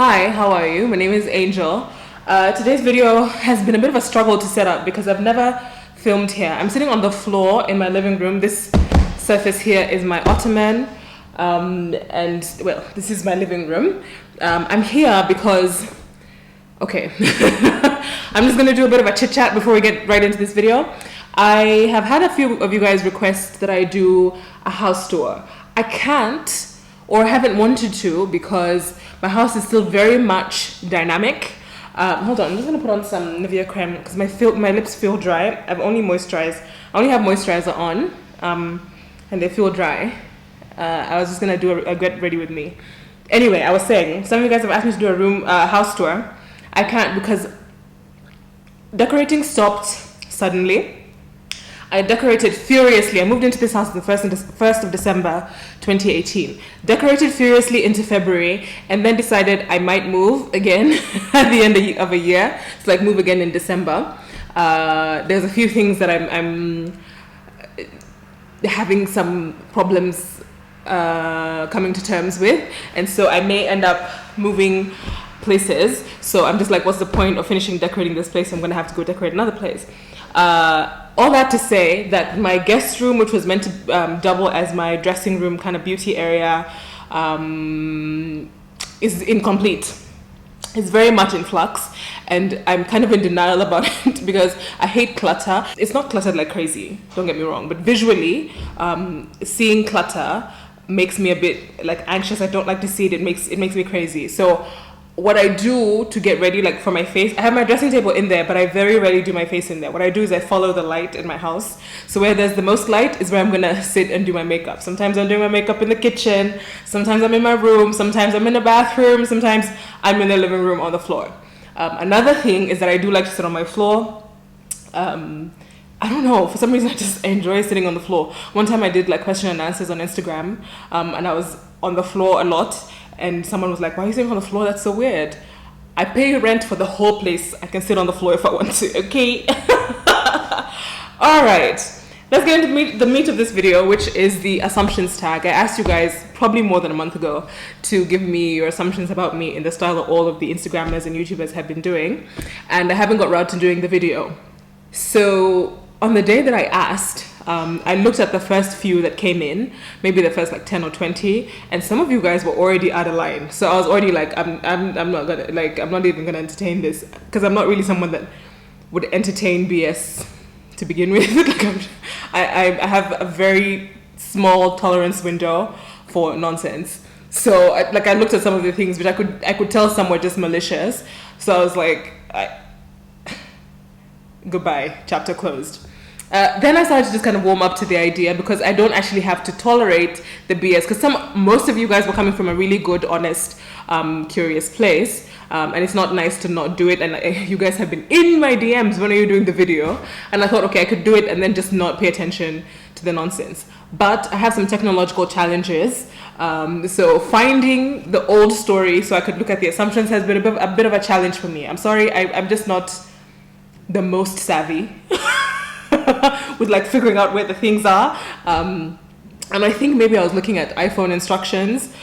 Hi, how are you? My name is Angel. Today's video has been a bit of a struggle to set up because I've never filmed here. I'm sitting on the floor in my living room. This surface here is my ottoman, and well, this is my living room. I'm here because, okay, I'm just gonna do a bit of a chit chat before we get right into this video. I have had a few of you guys request that I do a house tour. I can't or haven't wanted to because my house is still very much dynamic. Hold on, I'm just gonna put on some Nivea creme because my lips feel dry. I only have moisturizer on, and they feel dry. I was just gonna do a get ready with me. Anyway, I was saying, some of you guys have asked me to do a house tour. I can't because decorating stopped suddenly. I decorated furiously. I moved into this house on the 1st of December 2018. Decorated furiously into February and then decided I might move again at the end of a year. So like move again in December. There's a few things that I'm having some problems coming to terms with. And so I may end up moving places. So I'm just like, what's the point of finishing decorating this place? I'm going to have to go decorate another place. All that to say that my guest room, which was meant to double as my dressing room kind of beauty area, is incomplete. It's very much in flux, and I'm kind of in denial about it because I hate clutter. It's not cluttered like crazy, don't get me wrong, but visually, seeing clutter makes me a bit like anxious. I don't like to see it. It makes me crazy. So what I do to get ready, like for my face, I have my dressing table in there, but I very rarely do my face in there. What I do is I follow the light in my house. So where there's the most light is where I'm gonna sit and do my makeup. Sometimes I'm doing my makeup in the kitchen, sometimes I'm in my room, sometimes I'm in the bathroom, sometimes I'm in the living room on the floor. Another thing is that I do like to sit on my floor. I don't know, for some reason I just enjoy sitting on the floor. One time I did like question and answers on Instagram, and I was on the floor a lot. And someone was like, why are you sitting on the floor? That's so weird. I pay rent for the whole place. I can sit on the floor if I want to, okay? All right, let's get into the meat of this video, which is the assumptions tag. I asked you guys probably more than a month ago to give me your assumptions about me in the style that all of the Instagrammers and YouTubers have been doing. And I haven't got around to doing the video. So on the day that I asked, I looked at the first few that came in, maybe the first like 10 or 20, and some of you guys were already out of line. So I was already like, I'm not even gonna entertain this because I'm not really someone that would entertain BS to begin with. I have a very small tolerance window for nonsense. So I looked at some of the things which I could tell some were just malicious. So I was like, goodbye, chapter closed. Then I started to just kind of warm up to the idea because I don't actually have to tolerate the BS because most of you guys were coming from a really good, honest, curious place, and it's not nice to not do it. And you guys have been in my DMs, when are you doing the video? And I thought, okay, I could do it and then just not pay attention to the nonsense. But I have some technological challenges. So finding the old story so I could look at the assumptions has been a bit of a challenge for me. I'm sorry, I'm just not the most savvy with like figuring out where the things are, and I think maybe I was looking at iPhone instructions.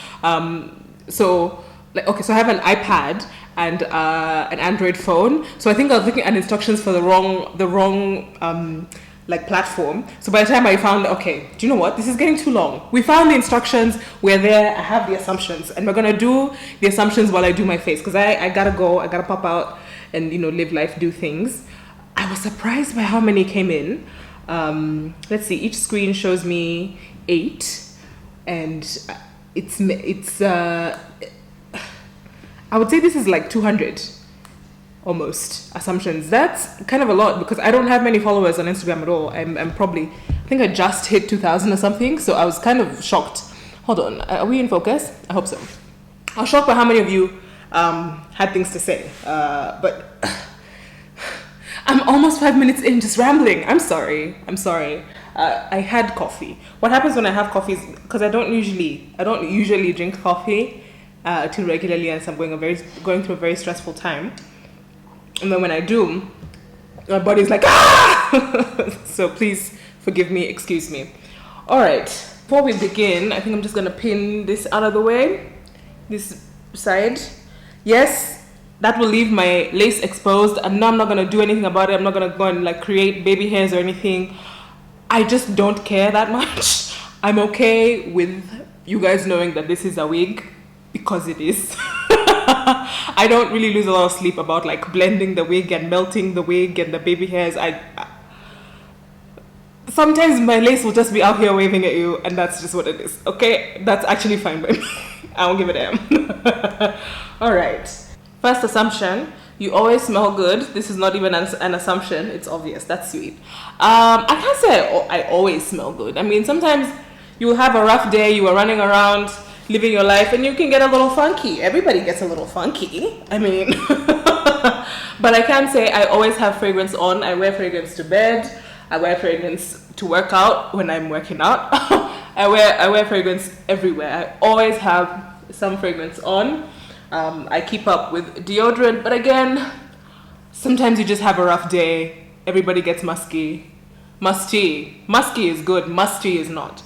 So I have an iPad and an Android phone. So I think I was looking at instructions for the wrong like platform. So by the time I found, okay, do you know what? This is getting too long. We found the instructions. We're there. I have the assumptions, and we're gonna do the assumptions while I do my face because I gotta go. I gotta pop out and live life, do things. I was surprised by how many came in. Let's see, each screen shows me 8, and it's I would say this is like 200 almost assumptions. That's kind of a lot because I don't have many followers on Instagram at all. I'm probably, I think I just hit 2,000 or something, so I was kind of shocked. Hold on, are we in focus? I hope so. I was shocked by how many of you had things to say, but I'm almost 5 minutes in just rambling. I'm sorry. I had coffee. What happens when I have coffee is because I don't usually drink coffee too regularly, and so I'm going through a very stressful time. And then when I do, my body's like, ah! So please forgive me, excuse me. All right. Before we begin, I think I'm just gonna pin this out of the way, this side. Yes, that will leave my lace exposed, and no, I'm not gonna do anything about it. I'm not gonna go and like create baby hairs or anything. I just don't care that much. I'm okay with you guys knowing that this is a wig because it is. I don't really lose a lot of sleep about like blending the wig and melting the wig and the baby hairs. Sometimes my lace will just be out here waving at you, and that's just what it is. Okay, that's actually fine by me. I don't give a damn. All right. First assumption: you always smell good. This is not even an assumption. It's obvious. That's sweet. I can't say I always smell good. I mean, sometimes you will have a rough day. You are running around living your life, and you can get a little funky. Everybody gets a little funky. I mean, but I can't say I always have fragrance on. I wear fragrance to bed. I wear fragrance to work out when I'm working out. I wear fragrance everywhere. I always have some fragrance on. I keep up with deodorant, but again, sometimes you just have a rough day. Everybody gets musky. Musty is good. Musty is not.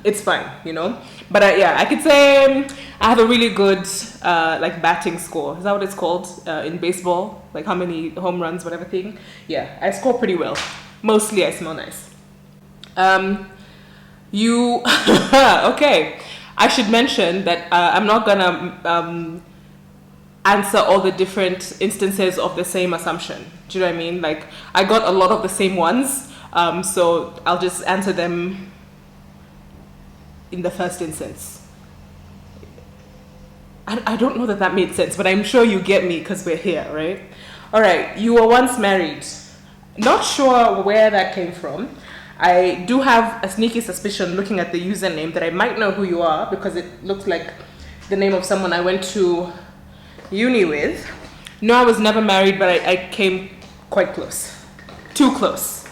It's fine, you know. But yeah, I could say I have a really good like batting score. Is that what it's called in baseball? Like how many home runs, whatever thing. Yeah, I score pretty well. Mostly I smell nice. Okay. I should mention that I'm not gonna answer all the different instances of the same assumption. Do you know what I mean? Like I got a lot of the same ones, so I'll just answer them in the first instance. I don't know that made sense, but I'm sure you get me because we're here, right? All right, you were once married. Not sure where that came from. I do have a sneaky suspicion looking at the username that I might know who you are because it looks like the name of someone I went to uni with. No, I was never married, but I came quite close. Too close.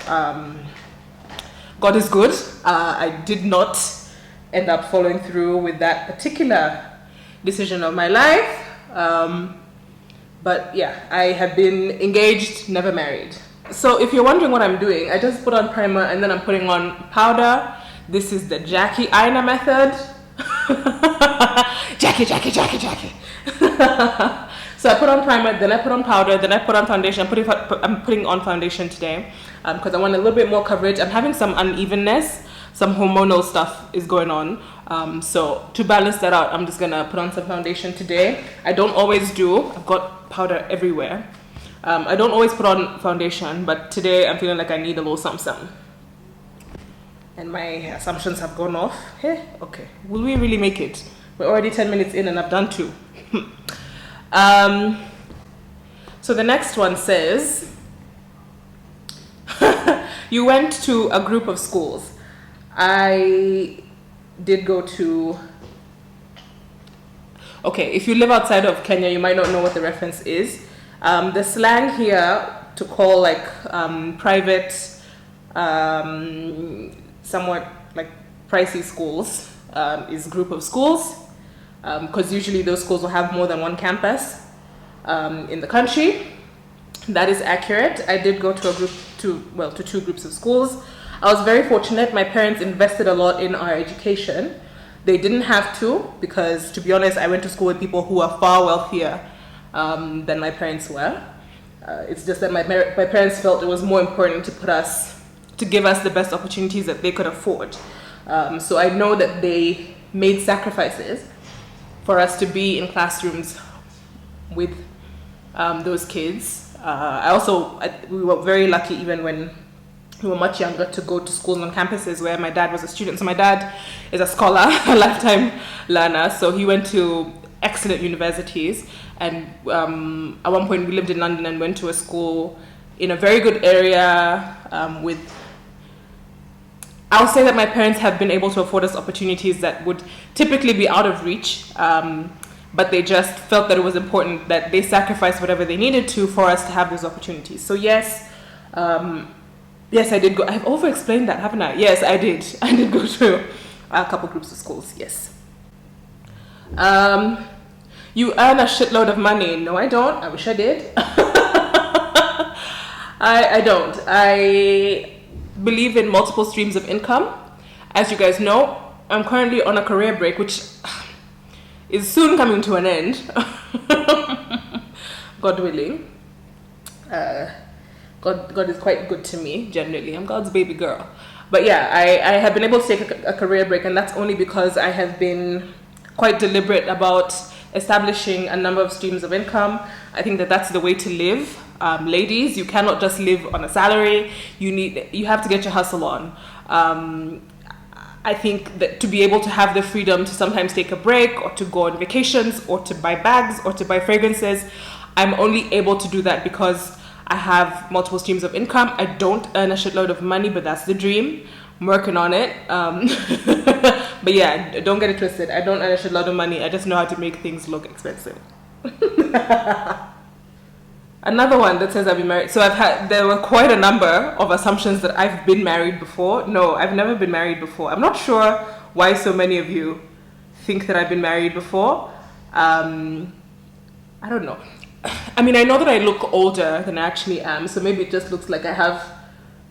God is good. I did not end up following through with that particular decision of my life. But yeah, I have been engaged, never married. So if you're wondering what I'm doing, I just put on primer and then I'm putting on powder. This is the Jackie Aina method. Jackie. So I put on primer, then I put on powder, then I put on foundation. I'm putting on foundation today because I want a little bit more coverage. I'm having some unevenness, some hormonal stuff is going on. So to balance that out, I'm just gonna put on some foundation today. I don't always do. I've got powder everywhere. I don't always put on foundation, but today I'm feeling like I need a little something. And my assumptions have gone off. Hey, okay. Will we really make it? We're already 10 minutes in and I've done 2. So the next one says, you went to a group of schools. I did go to... Okay, if you live outside of Kenya, you might not know what the reference is. The slang here to call like private, somewhat like pricey schools is group of schools, because usually those schools will have more than one campus in the country. That is accurate. I did go to to 2 groups of schools. I was very fortunate. My parents invested a lot in our education. They didn't have to, because to be honest, I went to school with people who are far wealthier than my parents were. It's just that my parents felt it was more important to give us the best opportunities that they could afford. So I know that they made sacrifices for us to be in classrooms with those kids. We were very lucky even when we were much younger to go to schools on campuses where my dad was a student. So my dad is a scholar, a lifetime learner. So he went to excellent universities. And at one point we lived in London and went to a school in a very good area I'll say that my parents have been able to afford us opportunities that would typically be out of reach. But they just felt that it was important that they sacrificed whatever they needed to for us to have those opportunities. So yes, I did go. I've over-explained that, haven't I? Yes, I did. I did go to a couple groups of schools, yes. You earn a shitload of money. No, I don't. I wish I did. I don't. I believe in multiple streams of income. As you guys know, I'm currently on a career break, which is soon coming to an end. God willing. God is quite good to me, generally. I'm God's baby girl. But yeah, I have been able to take a career break, and that's only because I have been quite deliberate about establishing a number of streams of income. I think that that's the way to live. Ladies, you cannot just live on a salary. You have to get your hustle on. I think that to be able to have the freedom to sometimes take a break, or to go on vacations, or to buy bags, or to buy fragrances, I'm only able to do that because I have multiple streams of income. I don't earn a shitload of money, but that's the dream. I'm working on it. But yeah, don't get it twisted. I don't earn a shitload of money. I just know how to make things look expensive. Another one that says I've been married. So there were quite a number of assumptions that I've been married before. No, I've never been married before. I'm not sure why so many of you think that I've been married before. I don't know. I mean, I know that I look older than I actually am, so maybe it just looks like I have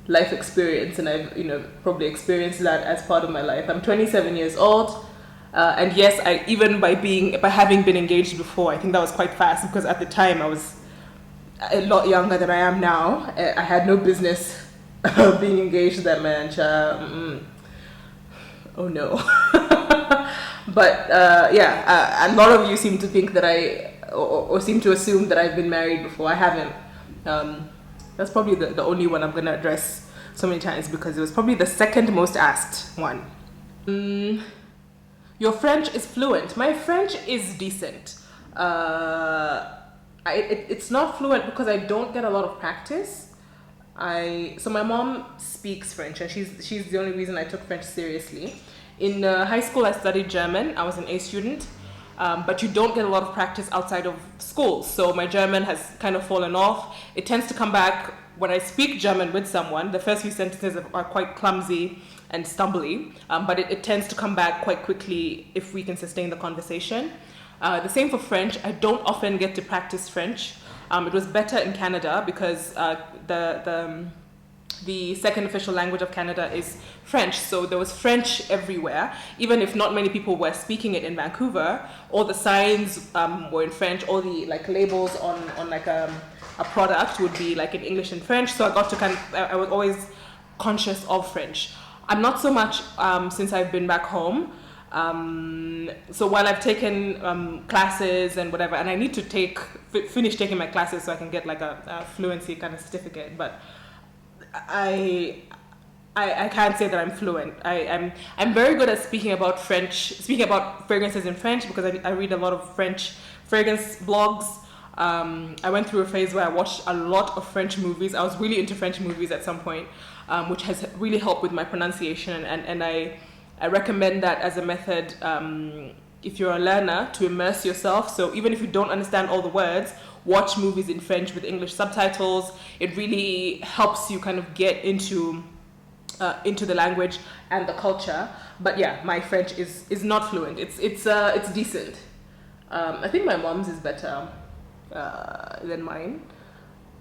life experience, and I've, probably experienced that as part of my life. I'm 27 years old, and yes, by having been engaged before, I think that was quite fast, because at the time I was a lot younger than I am now. I had no business being engaged to that man. Oh no. But yeah, a lot of you seem to think that or seem to assume that I've been married before. I haven't. That's probably the only one I'm going to address so many times, because it was probably the second most asked one. Your French is fluent. My French is decent. It's not fluent because I don't get a lot of practice. So my mom speaks French, and she's the only reason I took French seriously. In high school, I studied German. I was an A student. But you don't get a lot of practice outside of school. So my German has kind of fallen off. It tends to come back when I speak German with someone. The first few sentences are quite clumsy and stumbly, but it tends to come back quite quickly if we can sustain the conversation. The same for French. I don't often get to practice French. It was better in Canada because the second official language of Canada is French, so there was French everywhere. Even if not many people were speaking it in Vancouver, all the signs were in French. All the labels on like a product would be like in English and French. So I got to I was always conscious of French. I'm not so much since I've been back home. So while I've taken classes and whatever, and I need to finish taking my classes so I can get like a fluency kind of certificate, but I can't say that I'm fluent. I'm very good at speaking about fragrances in French, because I read a lot of French fragrance blogs. I went through a phase where I watched a lot of French movies. I was really into French movies at some point, which has really helped with my pronunciation, and I recommend that as a method if you're a learner, to immerse yourself. So even if you don't understand all the words, watch movies in French with English subtitles. It really helps you kind of get into the language and the culture. But yeah, my French is not fluent. It's decent. I think my mom's is better than mine.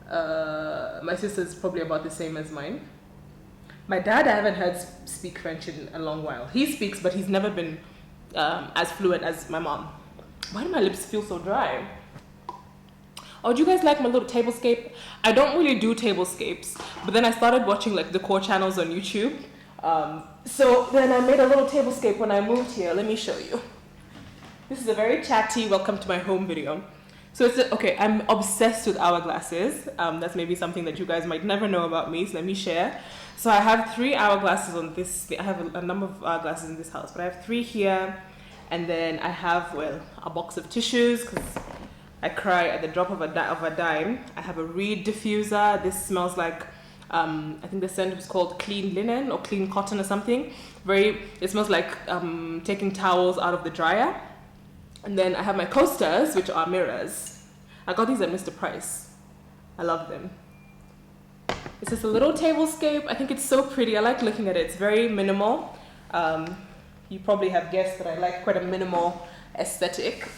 My sister's probably about the same as mine. My dad, I haven't heard speak French in a long while. He speaks, but he's never been as fluent as my mom. Why do my lips feel so dry? Oh, do you guys like my little tablescape? I don't really do tablescapes, but then I started watching like decor channels on YouTube. So then I made a little tablescape when I moved here. Let me show you. This is a very chatty welcome to my home video. So okay, I'm obsessed with hourglasses. That's maybe something that you guys might never know about me, so let me share. So I have 3 hourglasses on this. I have a number of hourglasses in this house, but I have 3 here. And then I have, a box of tissues, because I cry at the drop of a dime. I have a reed diffuser. This smells like, I think the scent was called clean linen or clean cotton or something. It smells like taking towels out of the dryer. And then I have my coasters, which are mirrors. I got these at Mr. Price. I love them. It's just a little tablescape. I think it's so pretty. I like looking at it. It's very minimal. You probably have guessed that I like quite a minimal aesthetic.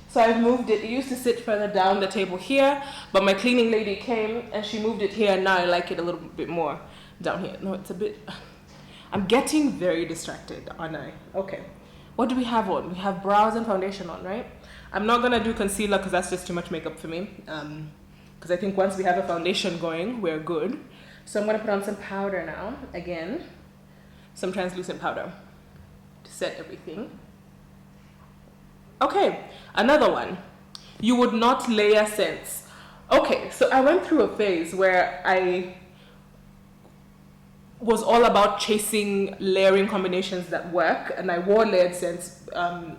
So I've moved it. It used to sit further down the table here, but my cleaning lady came and she moved it here, and now I like it a little bit more down here. No, it's a bit... I'm getting very distracted, aren't I? Okay. what do we have on? We have brows and foundation on, right? I'm not gonna do concealer because that's just too much makeup for me. Because I think once we have a foundation going, we're good. So I'm gonna put on some powder now. Again, some translucent powder to set everything. Okay, another one. You would not layer scents. Okay, so I went through a phase where I was all about chasing layering combinations that work, and I wore layered scents,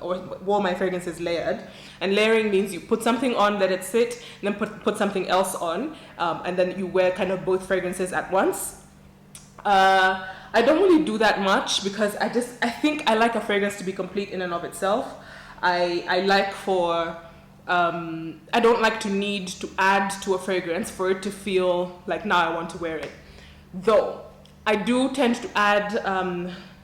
or wore my fragrances layered. And layering means you put something on, let it sit, and then put something else on, and then you wear kind of both fragrances at once. I don't really do that much because I think I like a fragrance to be complete in and of itself. I don't like to need to add to a fragrance for it to feel like now I want to wear it. Though I do tend to add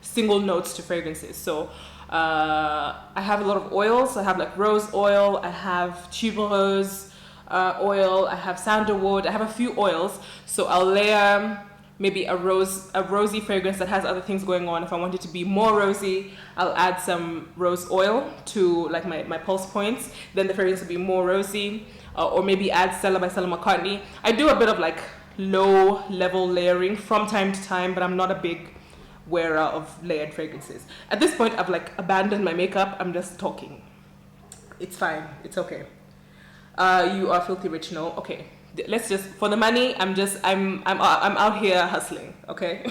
single notes to fragrances. So I have a lot of oils. I have like rose oil, I have tuberose oil, I have sandalwood, I have a few oils. So I'll layer maybe a rosy fragrance that has other things going on. If I want it to be more rosy, I'll add some rose oil to like my pulse points. Then the fragrance will be more rosy. Or maybe add Stella by Stella McCartney. I do a bit of like low level layering from time to time, but I'm not a big wearer of layered fragrances. At this point, I've like abandoned my makeup. I'm just talking. It's fine. It's okay. You are filthy rich, no? Okay. Let's just, for the money, I'm out here hustling, okay?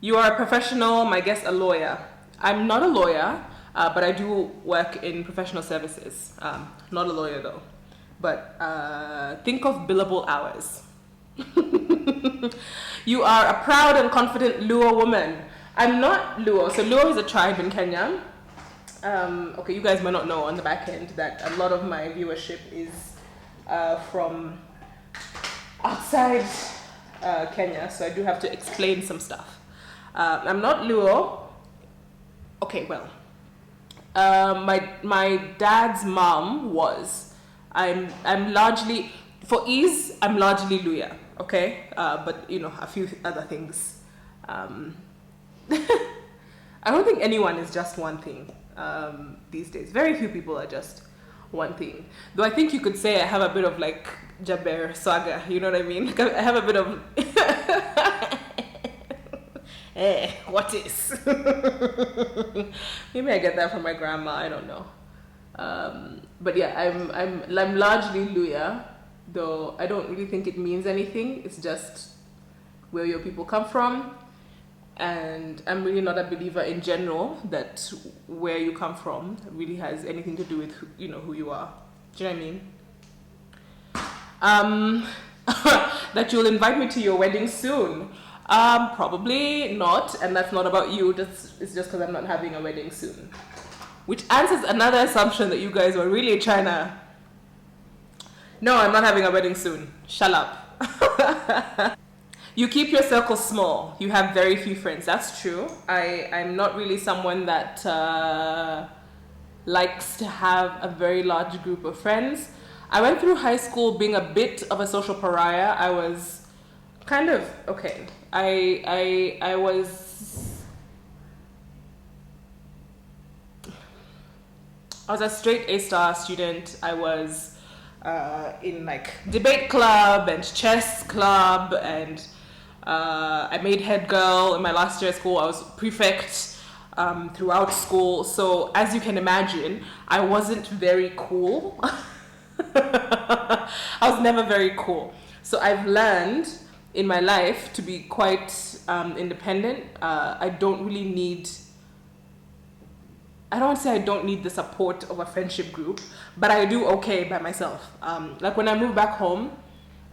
You are a professional, my guess a lawyer. I'm not a lawyer, but I do work in professional services. Not a lawyer though. But think of billable hours. You are a proud and confident Luo woman. I'm not Luo. So Luo is a tribe in Kenya. Okay, you guys might not know on the back end that a lot of my viewership is from outside Kenya, so I do have to explain some stuff. I'm not Luo. Okay, well, my dad's mom was. I'm largely, for ease, I'm largely Luya. Okay, but you know, a few other things. I don't think anyone is just one thing these days. Very few people are just one thing. Though I think you could say I have a bit of like Jaber Saga, you know what I mean? Like I have a bit of what is? Maybe I get that from my grandma, I don't know. But yeah, I'm largely Luya, though I don't really think it means anything. It's just where your people come from. And I'm really not a believer in general that where you come from really has anything to do with who you are. Do you know what I mean? That you'll invite me to your wedding soon. Probably not, and that's not about you. It's just because I'm not having a wedding soon. Which answers another assumption that you guys were really trying to... No, I'm not having a wedding soon. Shut up. You keep your circle small. You have very few friends. That's true. I'm not really someone that likes to have a very large group of friends. I went through high school being a bit of a social pariah. I was kind of, okay. I was a straight A-star student. I was in like debate club and chess club, and I made head girl in my last year of school. I was prefect throughout school. So as you can imagine, I wasn't very cool. I was never very cool. So I've learned in my life to be quite independent. I don't want to say I don't need the support of a friendship group, but I do okay by myself. Like when I moved back home,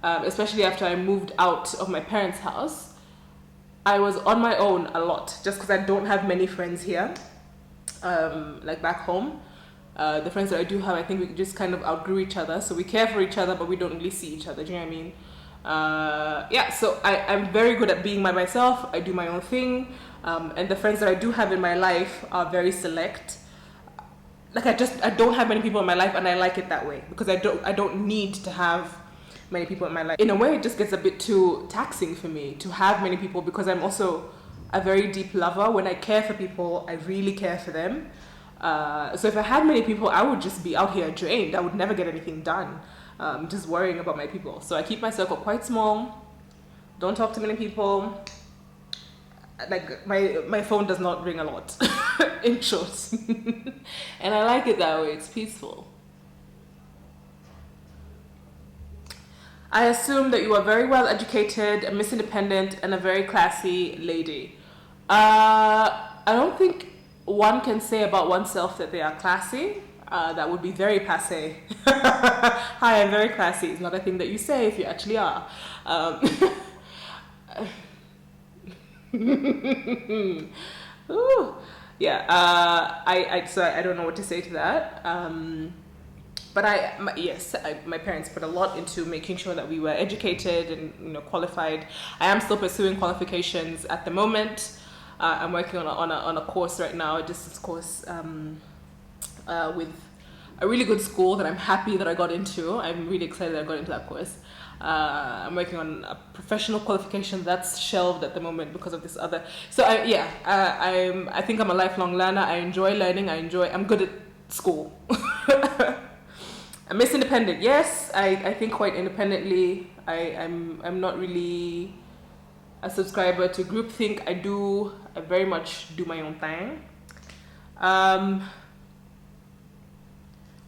especially after I moved out of my parents' house, I was on my own a lot just because I don't have many friends here, like back home. The friends that I do have, I think we just kind of outgrew each other, so we care for each other, but we don't really see each other. Do you know what I mean? Yeah, so I'm very good at being by myself. I do my own thing, and the friends that I do have in my life are very select. Like I don't have many people in my life, and I like it that way because I don't need to have many people in my life. In a way, it just gets a bit too taxing for me to have many people because I'm also a very deep lover. When I care for people, I really care for them. So if I had many people, I would just be out here drained. I would never get anything done, just worrying about my people. So I keep my circle quite small. Don't talk to many people. Like my phone does not ring a lot, in short. And I like it that way. It's peaceful. I assume that you are very well educated, a Miss Independent, and a very classy lady. I don't think one can say about oneself that they are classy. That would be very passé. Hi, I'm very classy. It's not a thing that you say if you actually are. Ooh. Yeah. So I don't know what to say to that. But my parents put a lot into making sure that we were educated and qualified. I am still pursuing qualifications at the moment. I'm working on a course right now, a distance course with a really good school that I'm happy that I got into. I'm really excited that I got into that course. I'm working on a professional qualification that's shelved at the moment because of this other. So I think I'm a lifelong learner. I enjoy learning. I'm good at school. I'm Miss Independent. Yes, I think quite independently. I'm not really a subscriber to groupthink. I very much do my own thing.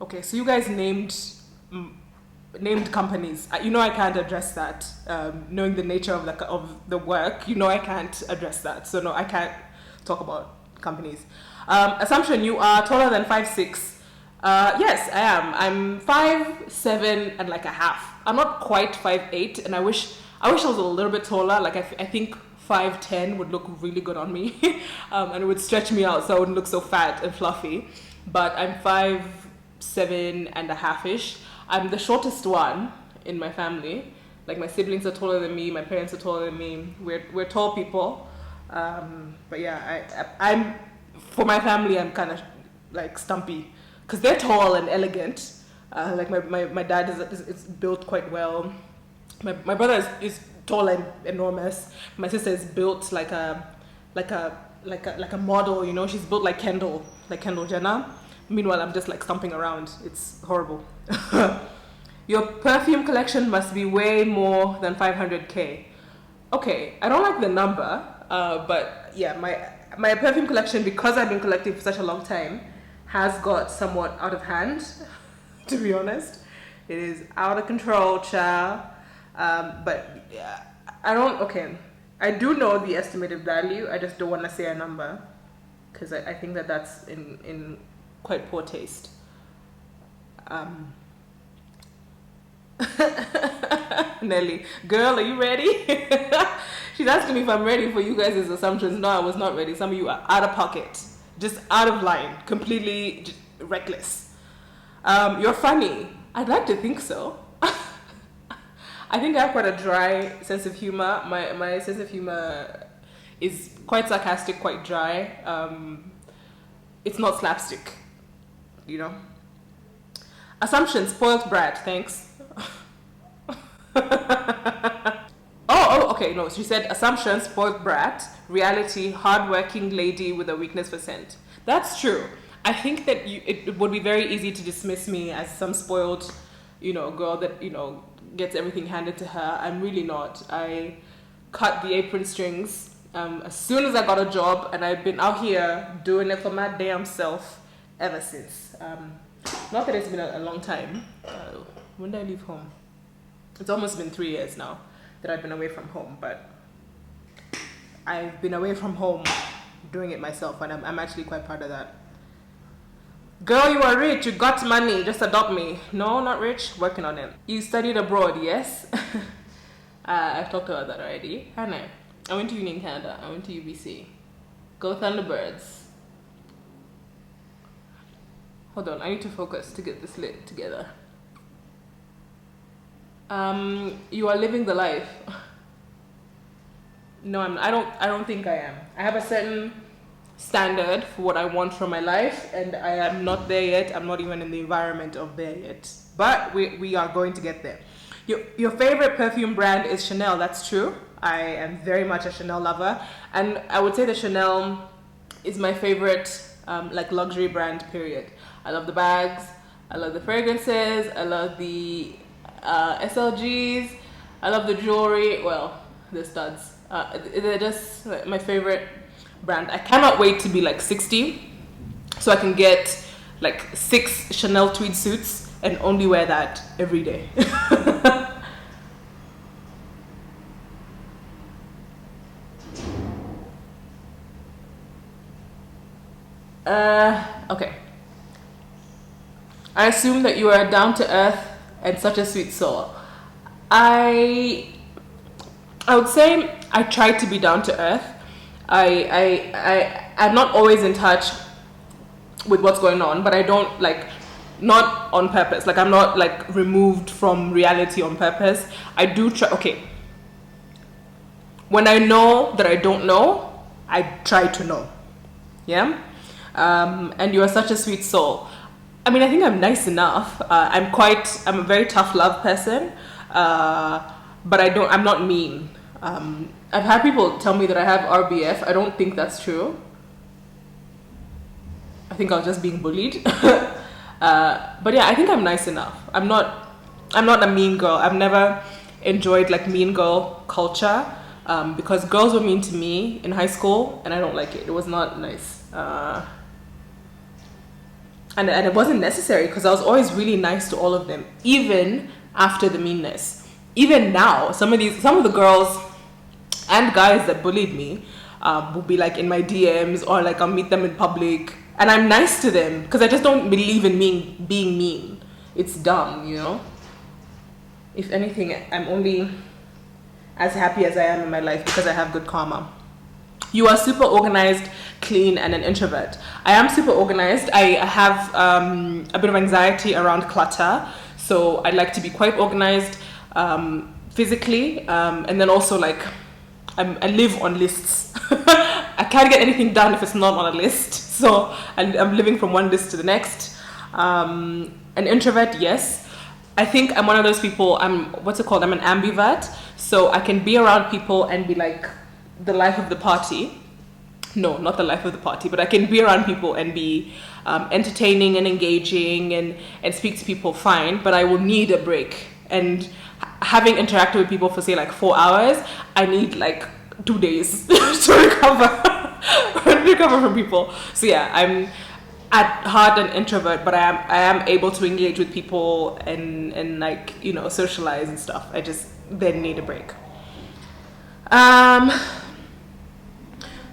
Okay, so you guys named companies. I can't address that. Knowing the nature of the work, I can't address that. So no, I can't talk about companies. Assumption: you are taller than 5'6". Yes, I am. I'm 5'7" and like a half. I'm not quite 5'8", and I wish I was a little bit taller. Like I think 5'10" would look really good on me, and it would stretch me out so I wouldn't look so fat and fluffy. But I'm 5'7" and a half-ish. I'm the shortest one in my family. Like my siblings are taller than me. My parents are taller than me. We're tall people. But yeah, I'm for my family. I'm kind of like stumpy. Because they're tall and elegant. Like my dad is built quite well. My brother is tall and enormous. My sister is built like a model. She's built like Kendall Jenner. Meanwhile, I'm just like stomping around. It's horrible. Your perfume collection must be way more than 500K. Okay, I don't like the number, but yeah, my perfume collection, because I've been collecting for such a long time, has got somewhat out of hand, to be honest. It is out of control, child. But yeah, I do know the estimated value. I just don't want to say a number because I think that's in quite poor taste. Nelly, girl, are you ready? She's asking me if I'm ready for you guys' assumptions. No, I was not ready. Some of you are out of pocket. Just out of line, completely reckless. You're funny. I'd like to think so. I think I have quite a dry sense of humor. My sense of humor is quite sarcastic, quite dry. It's not slapstick, Assumption: spoiled brat. Thanks. Okay. No, she said assumption: spoiled brat. Reality: hardworking lady with a weakness for scent. That's true. I think that it would be very easy to dismiss me as some spoiled, girl that gets everything handed to her. I'm really not. I cut the apron strings as soon as I got a job, and I've been out here doing it for my damn self ever since. Not that it's been a long time. When did I leave home? It's almost been 3 years now that I've been away from home, but I've been away from home doing it myself, and I'm actually quite proud of that. Girl, you are rich, you got money, just adopt me. No, not rich, working on it. You studied abroad, yes? I've talked about that already. Hannah, I went to uni in Canada, I went to UBC. Go Thunderbirds. Hold on, I need to focus to get this lit together. You are living the life. No, I don't think I am. I have a certain standard for what I want from my life, and I am not there yet. I'm not even in the environment of there yet. But we are going to get there. Your favorite perfume brand is Chanel. That's true. I am very much a Chanel lover, and I would say that Chanel is my favorite like luxury brand, period. I love the bags, I love the fragrances, I love the SLGs, I love the jewelry, well, the studs. They're just my favorite brand. I cannot wait to be like 60 so I can get like 6 Chanel tweed suits and only wear that every day. Okay. I assume that you are down to earth and such a sweet soul. I would say I try to be down to earth. I'm not always in touch with what's going on, but I don't like, not on purpose. Like I'm not like removed from reality on purpose. I do try. Okay. When I know that I don't know, I try to know. Yeah. And you are such a sweet soul. I mean, I think I'm nice enough. I'm a very tough love person, but I'm not mean. I've had people tell me that I have RBF. I don't think that's true. I think I was just being bullied. But yeah, I think I'm nice enough. I'm not a mean girl. I've never enjoyed like mean girl culture, because girls were mean to me in high school, and I don't like it. It was not nice. And it wasn't necessary because I was always really nice to all of them, even after the meanness. Even now, some of the girls and guys that bullied me will be like in my DMs, or like I'll meet them in public, and I'm nice to them because I just don't believe in being mean. It's dumb, you know. If anything, I'm only as happy as I am in my life because I have good karma. You are super organized, clean, and an introvert. I am super organized. I have a bit of anxiety around clutter, so I like to be quite organized physically, and then also like I live on lists. I can't get anything done if it's not on a list, so I'm living from one list to the next. An introvert, yes. I think I'm one of those people. I'm an ambivert, so I can be around people and be like the life of the party. No, not the life of the party, but I can be around people and be entertaining and engaging and speak to people fine, but I will need a break. And having interacted with people for say like 4 hours, I need like 2 days to recover from people. So yeah, I'm at heart an introvert, but I am able to engage with people and like, you know, socialize and stuff. I just then need a break.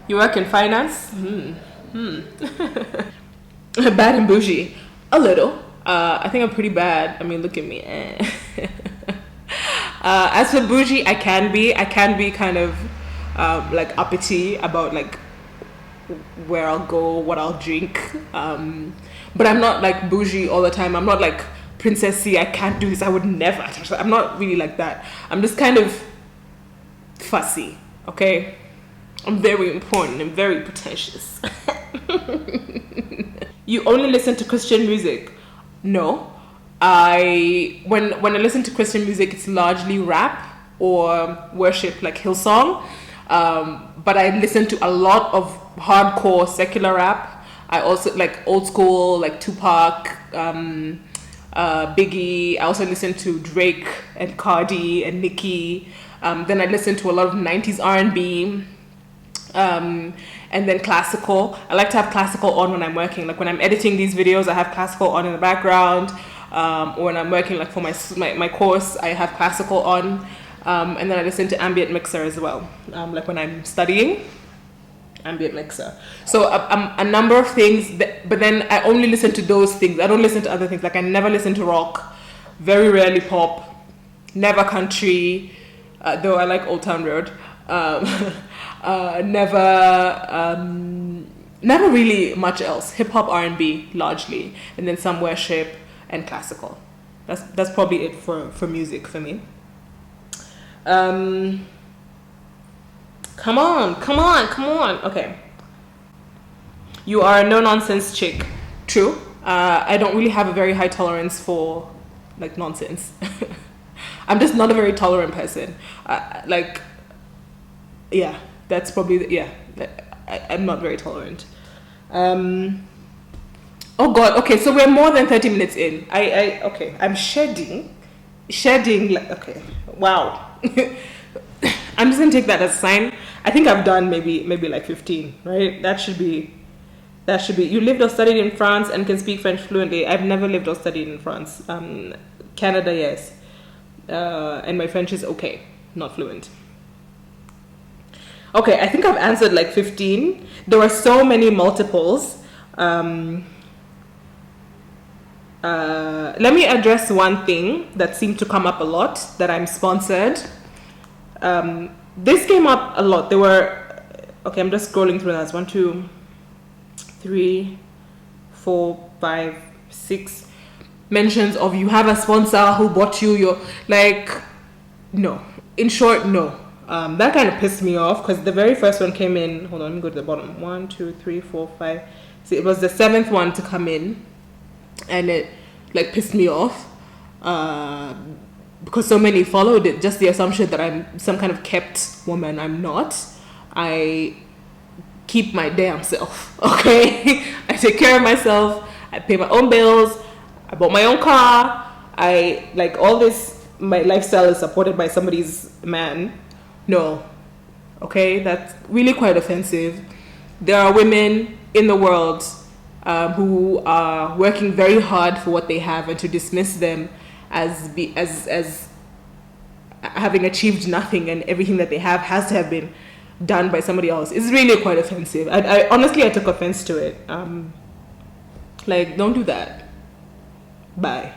You work in finance? Bad and bougie? A little. I think I'm pretty bad. I mean, look at me. As for bougie, I can be kind of like uppity about like where I'll go, what I'll drink. But I'm not like bougie all the time. I'm not like princessy. I can't do this. I would never touch that. I'm not really like that. I'm just kind of fussy. Okay. I'm very important and very pretentious. You only listen to Christian music? No. When I listen to Christian music, it's largely rap or worship, like Hillsong. But I listen to a lot of hardcore secular rap. I also like old school, like Tupac, Biggie. I also listen to Drake and Cardi and Nicki. Then I listen to a lot of 90s R&B. And then classical. I like to have classical on when I'm working. Like when I'm editing these videos, I have classical on in the background. Or when I'm working like for my course, I have classical on. And then I listen to ambient mixer as well. Like when I'm studying, ambient mixer. So a number of things, but then I only listen to those things. I don't listen to other things. Like I never listen to rock, very rarely pop, never country, though I like Old Town Road. Never really much else. Hip hop, R&B largely, and then some worship and classical. That's probably it for music for me. Come on. Okay. You are a no nonsense chick. True. I don't really have a very high tolerance for like nonsense. I'm just not a very tolerant person. Like yeah, that's probably yeah. I'm not very tolerant. Oh God. Okay, so we're more than 30 minutes in. Okay. I'm shedding. Okay. Wow. I'm just gonna take that as a sign. I think I've done maybe like 15. Right. That should be. You lived or studied in France and can speak French fluently. I've never lived or studied in France. Canada, yes. And my French is okay, not fluent. Okay, I think I've answered like 15. There were so many multiples. Let me address one thing that seemed to come up a lot, that I'm sponsored. This came up a lot. There were, okay, I'm just scrolling through that. 1, 2, 3, 4, 5, 6 mentions of you have a sponsor who bought you your, like, no. In short, no. That kind of pissed me off because the very first one came in. Hold on, let me go to the bottom. 1, 2, 3, 4, 5. See, it was the 7th one to come in, and it like pissed me off because so many followed it. Just the assumption that I'm some kind of kept woman. I'm not. I keep my damn self. Okay, I take care of myself. I pay my own bills. I bought my own car. I like all this. My lifestyle is supported by somebody's man. No. Okay, that's really quite offensive. There are women in the world who are working very hard for what they have, and to dismiss them as having achieved nothing and everything that they have has to have been done by somebody else is really quite offensive. I honestly, I took offense to it. Like, don't do that. Bye.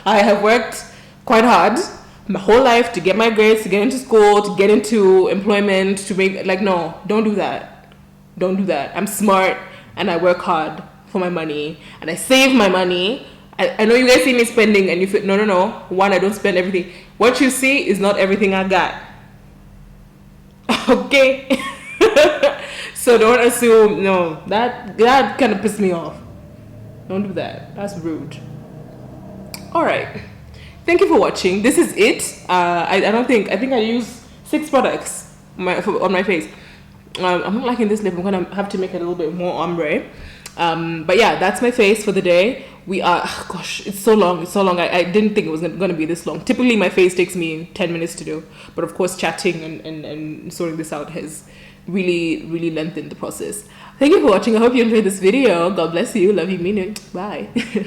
I have worked quite hard my whole life to get my grades, to get into school, to get into employment, to make, like, no, don't do that. Don't do that. I'm smart and I work hard for my money and I save my money. I know you guys see me spending and you feel, no. One, I don't spend everything. What you see is not everything I got. Okay? So don't assume, no, that kind of pissed me off. Don't do that. That's rude. All right. Thank you for watching. This is it. I think I use 6 products on my face. I'm not liking this lip. I'm gonna have to make it a little bit more ombre. But yeah, that's my face for the day. We are, gosh, it's so long. I didn't think it was gonna be this long. Typically my face takes me 10 minutes to do, but of course chatting and sorting this out has really lengthened the process. Thank you for watching. I hope you enjoyed this video. God bless you. Love you, mean it. Bye.